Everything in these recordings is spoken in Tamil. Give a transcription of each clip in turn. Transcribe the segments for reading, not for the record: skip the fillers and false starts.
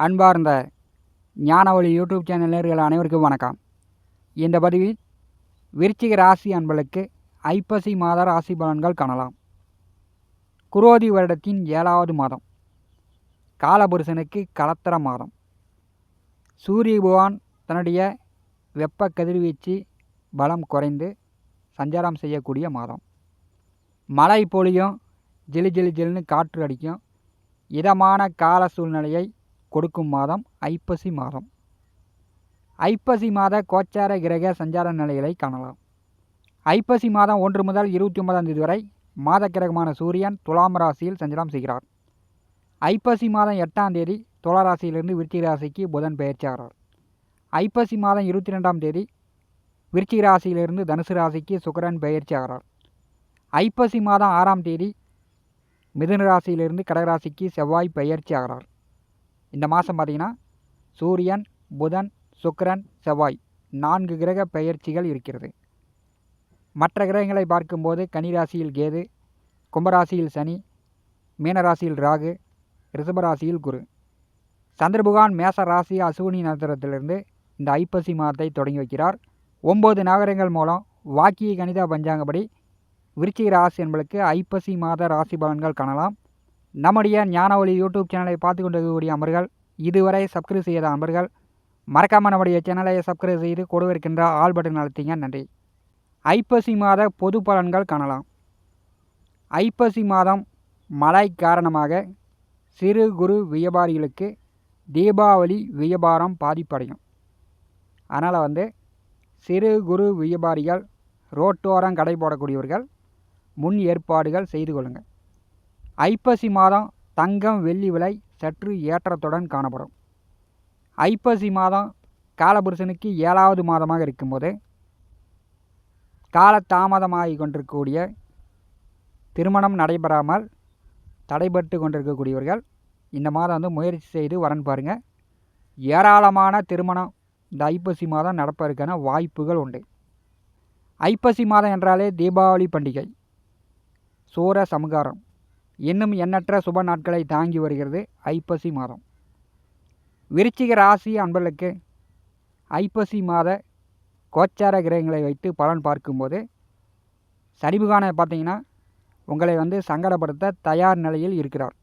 அன்பார்ந்த ஞானவழி யூடியூப் சேனல் நேயர்கள் அனைவருக்கும் வணக்கம். இந்த பதிவில் விருச்சிக ராசி அன்பர்களுக்கு ஐப்பசி மாத ராசி பலன்கள் காணலாம். குரோதி வருடத்தின் 7வது மாதம், காலபுருஷனுக்கு கலத்திர மாதம். சூரிய பகவான் தன்னுடைய வெப்ப கதிர்வீச்சு பலம் குறைந்து சஞ்சாரம் செய்யக்கூடிய மாதம். மழை பொழியும், ஜிலு ஜிலு ஜிலுன்னு காற்று அடிக்கும், இதமான கால சூழ்நிலையை கொடுக்கும் மாதம் ஐப்பசி மாதம். ஐப்பசி மாத கோச்சார கிரக சஞ்சார நிலைகளை காணலாம். ஐப்பசி மாதம் 1 முதல் 29ஆம் தேதி வரை மாத கிரகமான சூரியன் துலாம் ராசியில் சஞ்சாரம் செய்கிறார். ஐப்பசி மாதம் 8ஆம் தேதி துலா ராசியிலிருந்து விருச்சிக ராசிக்கு புதன் பெயர்ச்சி ஆகிறார். ஐப்பசி மாதம் 22ஆம் தேதி விருச்சிக ராசியிலிருந்து தனுசு ராசிக்கு சுக்கிரன் பெயர்ச்சி ஆகிறார். ஐப்பசி மாதம் 6ஆம் தேதி மிதுன ராசியிலிருந்து கடகராசிக்கு செவ்வாய் பெயர்ச்சி ஆகிறார். இந்த மாதம் பார்த்திங்கன்னா சூரியன், புதன், சுக்கிரன், செவ்வாய் 4 கிரக பெயர்ச்சிகள் இருக்கிறது. மற்ற கிரகங்களை பார்க்கும்போது கன்னிராசியில் கேது, கும்பராசியில் சனி, மீனராசியில் ராகு, ரிஷபராசியில் குரு. சந்திர பகவான் மேச ராசி அசுவினி நட்சத்திரத்திலிருந்து இந்த ஐப்பசி மாதத்தை தொடங்கி வைக்கிறார். 9 நகரங்கள் மூலம் வாக்கிய கணித பஞ்சாங்கப்படி விருச்சிக ராசி என்பதற்கு ஐப்பசி மாத ராசி பலன்கள் காணலாம். நம்முடைய ஞானவழி யூடியூப் சேனலை பார்த்து கொண்டிருக்கக்கூடிய அன்பர்கள், இதுவரை சப்ஸ்கிரைப் செய்யாத அன்பர்கள் மறக்காமல் நம்முடைய சேனலை சப்ஸ்கிரைப் செய்து கொடுவிருக்கின்ற ஆல் பட்டன் அழுத்திங்க. நன்றி. ஐப்பசி மாத பொது பலன்கள் காணலாம். ஐப்பசி மாதம் மழை காரணமாக சிறு குறு வியாபாரிகளுக்கு தீபாவளி வியாபாரம் பாதிப்படையும். அதனால் சிறு குறு வியாபாரிகள், ரோட்டோரம் கடை போடக்கூடியவர்கள் முன் ஏற்பாடுகள் செய்து கொள்ளுங்கள். ஐப்பசி மாதம் தங்கம் வெள்ளி விலை சற்று ஏற்றத்துடன் காணப்படும். ஐப்பசி மாதம் காலபுருஷனுக்கு 7வது மாதமாக இருக்கும்போது காலதாமதமாகி கொண்டிருக்கக்கூடிய திருமணம் நடைபெறாமல் தடைபட்டு கொண்டிருக்கக்கூடியவர்கள் இந்த மாதம் முயற்சி செய்து வரன் பாருங்கள். ஏராளமான திருமணம் இந்த ஐப்பசி மாதம் நடப்பதற்கான வாய்ப்புகள் உண்டு. ஐப்பசி மாதம் என்றாலே தீபாவளி பண்டிகை, சூர சம்ஹாரம், இன்னும் எண்ணற்ற சுப நாட்களை தாங்கி வருகிறது ஐப்பசி மாதம். விருச்சிக ராசி அன்பர்களுக்கு ஐப்பசி மாத கோச்சார கிரகங்களை வைத்து பலன் பார்க்கும்போது சனி பகவானை பார்த்தீங்கன்னா உங்களை சங்கடப்படுத்த தயார் நிலையில் இருக்கிறார்.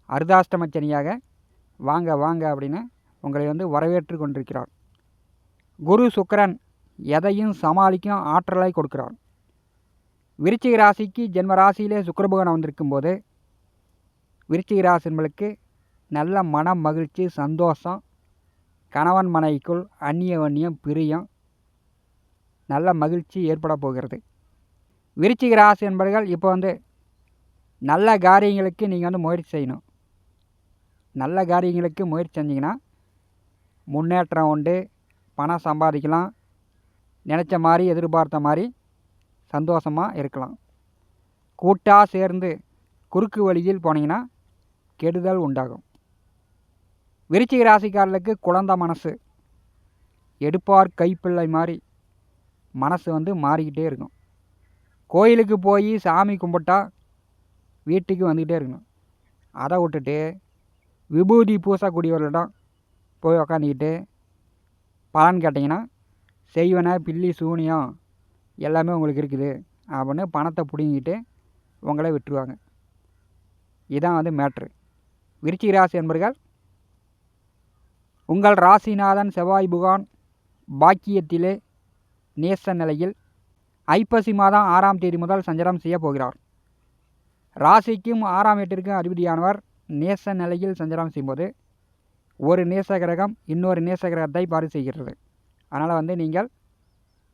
அர்த்தாஷ்டம சனியாக வாங்க வாங்க அப்படின்னு உங்களை வரவேற்று கொண்டிருக்கிறார். குரு சுக்கிரன் எதையும் சமாளிக்கும் ஆற்றலை கொடுக்கிறார். விருச்சிக ராசிக்கு ஜென்ம ராசியிலே சுக்கிர பகவான் வந்திருக்கும் போது விருச்சிக ராசி என்பதற்கு நல்ல மன மகிழ்ச்சி, சந்தோஷம், கணவன் மனைவிக்குள் அந்நியம் பிரியம், நல்ல மகிழ்ச்சி ஏற்பட போகிறது. விருச்சிக ராசி என்பவர்கள் இப்போ நல்ல காரியங்களுக்கு நீங்கள் முயற்சி செய்யணும். நல்ல காரியங்களுக்கு முயற்சி செஞ்சிங்கன்னா முன்னேற்றம் உண்டு, பணம் சம்பாதிக்கலாம், நினச்ச மாதிரி எதிர்பார்த்த மாதிரி சந்தோஷமாக இருக்கலாம். கூட்டாக சேர்ந்து குறுக்கு வழியில் போனீங்கன்னா கெடுதல் உண்டாகும். விருச்சிக ராசிக்காரர்களுக்கு குழந்தை மனசு, எடுப்பார் கைப்பிள்ளை மாதிரி மனசு மாறிக்கிட்டே இருக்கும். கோயிலுக்கு போய் சாமி கும்பிட்டா வீட்டுக்கு வந்துக்கிட்டே இருக்கணும். அதை விட்டுட்டு விபூதி பூசக்கூடியவர்களிடம் போய் உக்காந்துக்கிட்டு பலன் கேட்டிங்கன்னா செய்வன பில்லி சூனியம் எல்லாமே உங்களுக்கு இருக்குது அப்படின்னு பணத்தை பிடுங்கிட்டு உங்களை விட்டுருவாங்க. இதான் மேட்ரு. விருச்சிக ராசி என்பர்கள், உங்கள் ராசிநாதன் செவ்வாய் பகவான் பாக்கியத்திலே நேச நிலையில் ஐப்பசி மாதம் 6ஆம் தேதி முதல் சஞ்சாரம் செய்ய போகிறார். ராசிக்கும் 6ஆம் வீட்டிற்கும் அதிபதியானவர் நேச நிலையில் சஞ்சாரம் செய்யும்போது ஒரு நேச கிரகம் இன்னொரு நேச கிரகத்தை பார்வை செய்கிறது. அதனால் நீங்கள்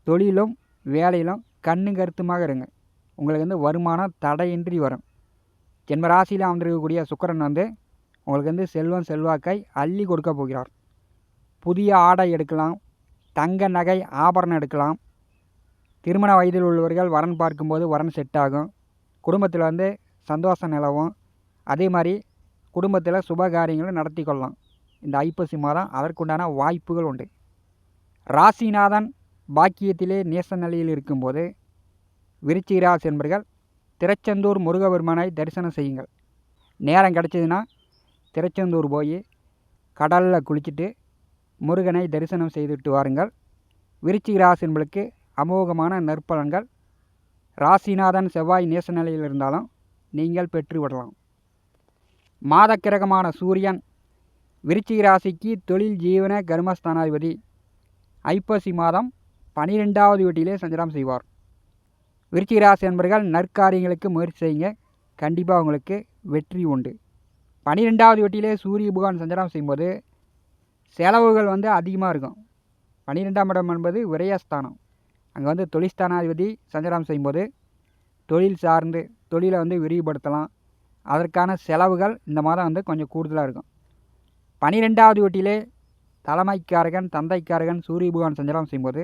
தொழிலும் வேலையிலும் கண்ணு கருத்துமாக இருங்க. உங்களுக்கு வருமானம் தடையின்றி வரும். ஜென்ம ராசியில் அமர்ந்திருக்கக்கூடிய சுக்கிரன் உங்களுக்கு செல்வம் செல்வாக்கை அள்ளி கொடுக்க போகிறார். புதிய ஆடை எடுக்கலாம், தங்க நகை ஆபரணம் எடுக்கலாம். திருமண வயதில் உள்ளவர்கள் வரன் பார்க்கும்போது வரன் செட் ஆகும். குடும்பத்தில் சந்தோஷம் நிலவும். அதே மாதிரி குடும்பத்தில் சுப காரியங்களை நடத்தி கொள்ளலாம். இந்த ஐப்பசி மாதம் அதற்குண்டான வாய்ப்புகள் உண்டு. ராசிநாதன் பாக்கியத்திலே நேச நிலையில் இருக்கும்போது விருச்சிக ராசி என்பர்கள் திருச்செந்தூர் முருகபெருமானை தரிசனம் செய்யுங்கள். நேரம் கிடச்சிதுன்னா திருச்செந்தூர் போய் கடலில் குளிச்சுட்டு முருகனை தரிசனம் செய்துவிட்டு வாருங்கள். விருச்சிக ராசி என்பளுக்கு அமோகமான நற்பலன்கள் ராசிநாதன் செவ்வாய் நேச நிலையில் இருந்தாலும் நீங்கள் பெற்று விடலாம். மாதக்கிரகமான சூரியன் விருச்சிக ராசிக்கு தொழில் ஜீவன கர்மஸ்தானாதிபதி. ஐப்பசி மாதம் 12வது வீட்டிலே சஞ்சாரம் செய்வார். விருச்சிக ராசி என்பர்கள் நற்காரியங்களுக்கு முயற்சி செய்யுங்க, கண்டிப்பாக உங்களுக்கு வெற்றி உண்டு. 12வது வீட்டிலே சூரிய பகவான் சஞ்சாரம் செய்யும்போது செலவுகள் அதிகமாக இருக்கும். 12ஆம் இடம் என்பது விரயஸ்தானம். அங்கே தொழில்ஸ்தானாதிபதி சஞ்சாரம் செய்யும்போது தொழில் சார்ந்து தொழிலை விரிவுபடுத்தலாம். அதற்கான செலவுகள் இந்த மாதம் கொஞ்சம் கூடுதலாக இருக்கும். 12வது வீட்டிலே தலைமைக்காரகன் தந்தைக்காரகன் சூரிய பகவான் சஞ்சாரம் செய்யும்போது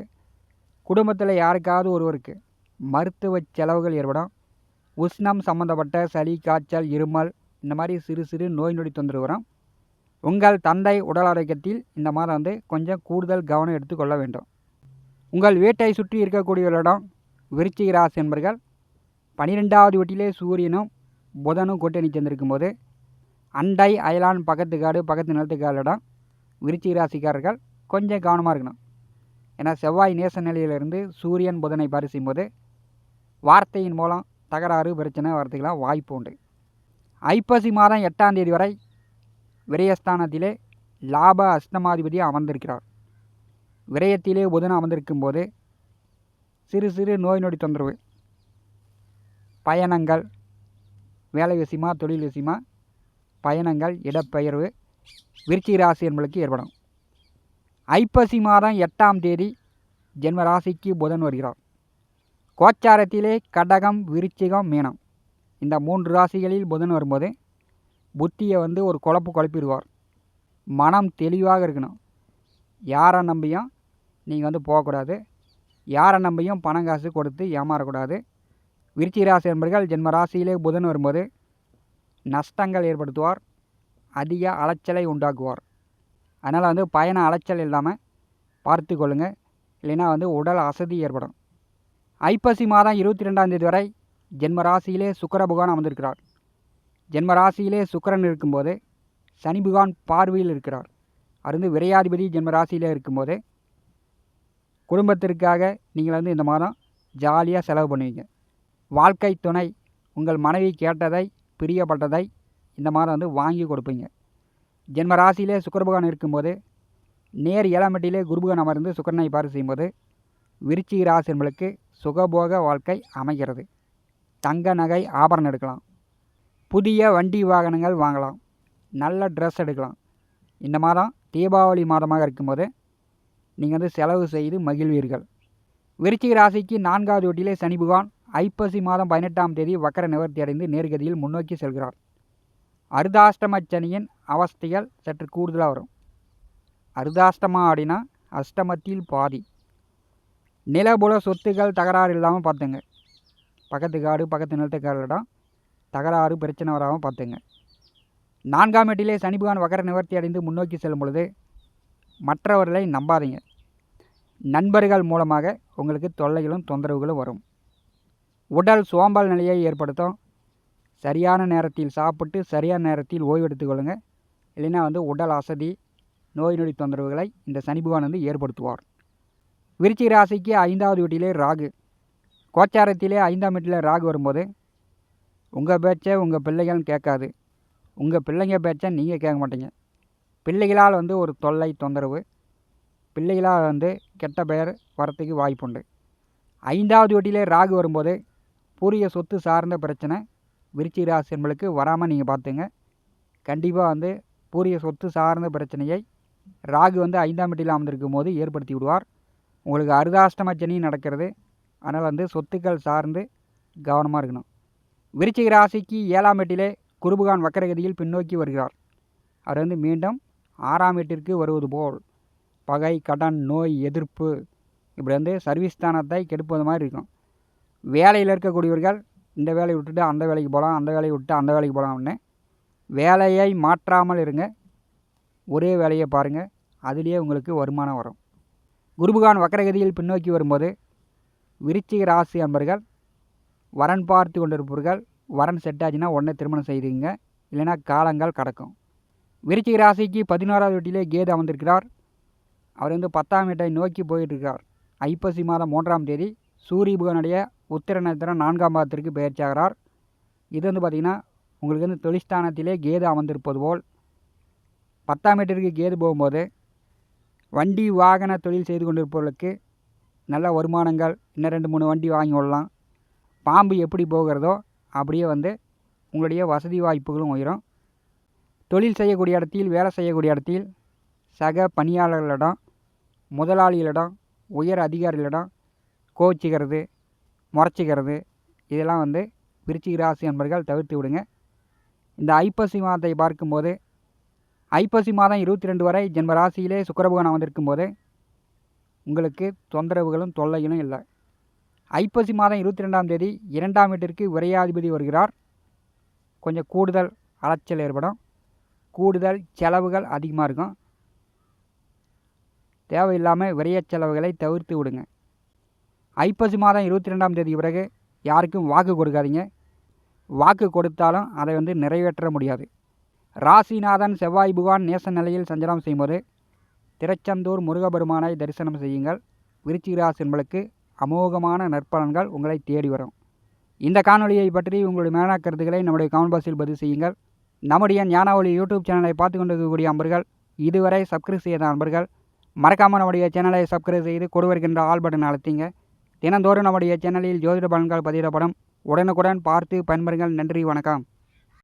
குடும்பத்தில் யாருக்காவது ஒருவருக்கு மருத்துவ செலவுகள் ஏற்படும். உஷ்ணம் சம்மந்தப்பட்ட சளி காய்ச்சல் இருமல் இந்த மாதிரி சிறு சிறு நோய் நொடி தொந்தரவு வரும். உங்கள் தந்தை உடல் ஆரோக்கியத்தில் இந்த மாதம் கொஞ்சம் கூடுதல் கவனம் எடுத்துக்கொள்ள வேண்டும். உங்கள் வீட்டை சுற்றி இருக்கக்கூடியவர்களிடம் விருச்சிக ராசி என்பர்கள் 12வது வீட்டிலே சூரியனும் புதனும் கூட்டணி சேர்ந்திருக்கும் போது அண்டை அயலான் பக்கத்து காடு பக்கத்து நிலத்துக்காரிடம் விருச்சிக ராசிக்காரர்கள் கொஞ்சம் கவனமாக இருக்கணும். ஏன்னா செவ்வாய் நேச நிலையிலிருந்து சூரியன் புதனை பாரி செய்யும்போது வார்த்தையின் மூலம் தகராறு பிரச்சனை வரத்துக்கெல்லாம் வாய்ப்பு உண்டு. ஐப்பசி மாதம் 8ஆம் தேதி வரை விரயஸ்தானத்திலே லாப அஷ்டமாதிபதி அமர்ந்திருக்கிறார். விரயத்திலே புதன் அமர்ந்திருக்கும் போது சிறு சிறு நோய் நொடி தொந்தரவு, பயணங்கள், வேலை விஷயமா தொழில் விஷயமா பயணங்கள், இடப்பெயர்வு விருச்சிக ராசி என்பதற்கு ஏற்படும். ஐப்பசி மாதம் 8ஆம் தேதி ஜென்ம ராசிக்கு புதன் வருகிறார். கோச்சாரத்திலே கடகம், விருச்சிகம், மீனம் இந்த 3 ராசிகளில் புதன் வரும்போது புத்தியை ஒரு குழப்பிடுவார். மனம் தெளிவாக இருக்கணும். யாரை நம்பியும் நீங்கள் போகக்கூடாது. யாரை நம்பியும் பணம் காசு கொடுத்து ஏமாறக்கூடாது. விருச்சிக ராசி என்பர்கள் ஜென்ம ராசியிலே புதன் வரும்போது நஷ்டங்கள் ஏற்படுத்துவார். அதிக அலைச்சலை உண்டாக்குவார். அதனால் பயண அலைச்சல் இல்லாமல் பார்த்து கொள்ளுங்கள். இல்லைன்னா உடல் அசதி ஏற்படும். ஐப்பசி மாதம் 22ஆம் தேதி வரை ஜென்ம ராசியிலே சுக்கிர பகவான் அமர்ந்திருக்கிறார். ஜென்ம ராசியிலே சுக்கிரன் இருக்கும்போது சனி பகவான் பார்வையில் இருக்கிறார். அது விரையாதிபதி ஜென்ம ராசியிலே இருக்கும்போது குடும்பத்திற்காக நீங்கள் இந்த மாதம் ஜாலியாக செலவு பண்ணுவீங்க. வாழ்க்கை துணை உங்கள் மனைவி கேட்டதை பிரியப்பட்டதை இந்த மாதம் வாங்கி கொடுப்பீங்க. ஜென்ம ராசியிலே சுக்கிர பகவான் இருக்கும்போது நேர் 7ஆம் வீட்டிலே குரு பகவான் அமர்ந்து சுக்கிரனை பார்வை செய்யும்போது விருச்சிக ராசி என்பதற்கு சுகபோக வாழ்க்கை அமைகிறது. தங்க நகை ஆபரணம் எடுக்கலாம். புதிய வண்டி வாகனங்கள் வாங்கலாம். நல்ல ட்ரெஸ் எடுக்கலாம். இந்த மாதம் தீபாவளி மாதமாக இருக்கும்போது நீங்கள் செலவு செய்து மகிழ்வீர்கள். விருச்சிக ராசிக்கு 4வது வீட்டிலே சனி பகவான் ஐப்பசி மாதம் 18ஆம் தேதி வக்கர நிவர்த்தி அடைந்து நேர்கதியில் முன்னோக்கி செல்கிறார். அர்த்தாஷ்டம சனியின் அவஸ்தைகள் சற்று கூடுதலாக வரும். அர்த்தாஷ்டமா அப்படின்னா அஷ்டமத்தில் பாதி. நிலபுல சொத்துக்கள் தகராறு இல்லாமல் பார்த்துங்க. பக்கத்து காடு பக்கத்து நிலத்துக்காரிடம் தகராறு பிரச்சனை வராமல் பார்த்துங்க. 4ஆம் வீட்டிலே சனி பகவான் வக்கர நிவர்த்தி அடைந்து முன்னோக்கி செல்லும் பொழுது மற்றவர்களை நம்பாதீங்க. நண்பர்கள் மூலமாக உங்களுக்கு தொல்லைகளும் தொந்தரவுகளும் வரும். உடல் சோம்பல் நிலையை ஏற்படுத்தும். சரியான நேரத்தில் சாப்பிட்டு சரியான நேரத்தில் ஓய்வு எடுத்துக்கொள்ளுங்க. இல்லைன்னா உடல் அசதி நோய் நொடி தொந்தரவுகளை இந்த சனி பகவான் ஏற்படுத்துவார். விருச்சிக ராசிக்கு 5வது வீட்டிலே ராகு. கோச்சாரத்திலே 5ஆம் வீட்டில் ராகு வரும்போது உங்கள் பேச்சை உங்கள் பிள்ளைகள் கேட்காது. உங்கள் பிள்ளைங்க பேச்சை நீங்கள் கேட்க மாட்டீங்க. பிள்ளைகளால் ஒரு தொல்லை தொந்தரவு, பிள்ளைகளால் கெட்ட பெயர் வரத்துக்கு வாய்ப்புண்டு. 5வது வீட்டிலே ராகு வரும்போது பூரிய சொத்து சார்ந்த பிரச்சனை விருச்சிக ராசி என்பளுக்கு வராமல் நீங்கள் பார்த்துங்க. கண்டிப்பாக பூரிய சொத்து சார்ந்த பிரச்சனையை ராகு 5ஆம் வீட்டில் அமர்ந்திருக்கும் போது ஏற்படுத்தி விடுவார். உங்களுக்கு அர்த்தாஷ்டம சனி நடக்கிறது. அதனால் சொத்துக்கள் சார்ந்து கவனமாக இருக்கணும். விருச்சிக ராசிக்கு 7ஆம் வீட்டிலே குரு பகவான் வக்கரகதியில் பின்னோக்கி வருகிறார். அவர் மீண்டும் 6ஆம் வீட்டிற்கு வருவது போல் பகை கடன் நோய் எதிர்ப்பு இப்படி சர்வீஸ் ஸ்தானத்தை கெடுப்பது மாதிரி இருக்கும். வேலையில் இருக்கக்கூடியவர்கள் இந்த வேலையை விட்டுட்டு அந்த வேலைக்கு போகலாம், அந்த வேலையை விட்டு அந்த வேலைக்கு போகலாம்னு வேலையை மாற்றாமல் இருங்க. ஒரே வேலையை பாருங்கள். அதுலேயே உங்களுக்கு வருமானம் வரும். குரு பகவான் வக்கரகதியில் பின்னோக்கி வரும்போது விருச்சிக ராசி அன்பர்கள் வரன் பார்த்து கொண்டிருப்பவர்கள் வரன் செட் ஆச்சுன்னா உடனே திருமணம் செய்துங்க. இல்லைன்னா காலங்கள் கடக்கும். விருச்சிக ராசிக்கு 11வது வீட்டிலே கேது அமர்ந்திருக்கிறார். அவர் 10ஆம் வீட்டை நோக்கி போயிட்டுருக்கிறார். ஐப்பசி மாதம் 3ஆம் தேதி சூரிய புகனுடைய உத்திர நட்சத்திரம் 4ஆம் பாதத்திற்கு பெயர்ச்சியாகிறார். இது பார்த்திங்கன்னா உங்களுக்கு தொழிற்ஸ்தானத்திலே கேது அமர்ந்திருப்பது போல் 10ஆம் வீட்டிற்கு கேது போகும்போது வண்டி வாகன தொழில் செய்து கொண்டிருப்பவர்களுக்கு நல்ல வருமானங்கள், இன்னும் 2-3 வண்டி வாங்கி விடலாம். பாம்பு எப்படி போகிறதோ அப்படியே உங்களுடைய வசதி வாய்ப்புகளும் உயரும். தொழில் செய்யக்கூடிய இடத்தில், வேலை செய்யக்கூடிய இடத்தில் சக பணியாளர்களிடம், முதலாளிகளிடம், உயர் அதிகாரிகளிடம் கோச்சிக்கிறது, முறைச்சிக்கிறது இதெல்லாம் விருச்சிக ராசி நண்பர்கள் தவிர்த்து விடுங்க. இந்த ஐப்பசி மாதத்தை பார்க்கும்போது ஐப்பசி மாதம் 22 வரை ஜென்ம ராசியிலே சுக்கிரபகவான் அமர்ந்திருக்கும் போது உங்களுக்கு தொந்தரவுகளும் தொல்லைகளும் இல்லை. ஐப்பசி மாதம் 22ஆம் தேதி 2ஆம் வீட்டிற்கு விரையாதிபதி வருகிறார். கொஞ்சம் கூடுதல் அலைச்சல் ஏற்படும், கூடுதல் செலவுகள் அதிகமாக இருக்கும். தேவையில்லாமல் விரைய செலவுகளை தவிர்த்து விடுங்க. ஐப்பசி மாதம் 22ஆம் தேதி பிறகு யாருக்கும் வாக்கு கொடுக்காதீங்க. வாக்கு கொடுத்தாலும் அதை நிறைவேற்ற முடியாது. ராசிநாதன் செவ்வாய் பகவான் நேச நிலையில் சஞ்சாரம் செய்யும்போது திருச்செந்தூர் முருகபெருமானை தரிசனம் செய்யுங்கள். விருச்சிக ராசி என்பளுக்கு அமோகமான நற்பலன்கள் உங்களை தேடி வரும். இந்த காணொலியை பற்றி உங்களுடைய மேலான கருத்துக்களை நம்முடைய கமெண்ட் பாக்ஸில் பதிவு செய்யுங்கள். நம்முடைய ஞானவழி யூடியூப் சேனலை பார்த்து கொண்டிருக்கக்கூடிய நண்பர்கள், இதுவரை சப்ஸ்கிரைப் செய்த நண்பர்கள் மறக்காமல் நம்முடைய சேனலை சப்ஸ்கிரைப் செய்து கொடுவருகின்ற ஆல் பட்டன் அழுத்திங்க. தினந்தோறும் நம்முடைய சேனலில் ஜோதிட பலன்கள் பதிவிடப்படும். உடனுக்குடன் பார்த்து பயன்பெறுங்கள். நன்றி, வணக்கம்.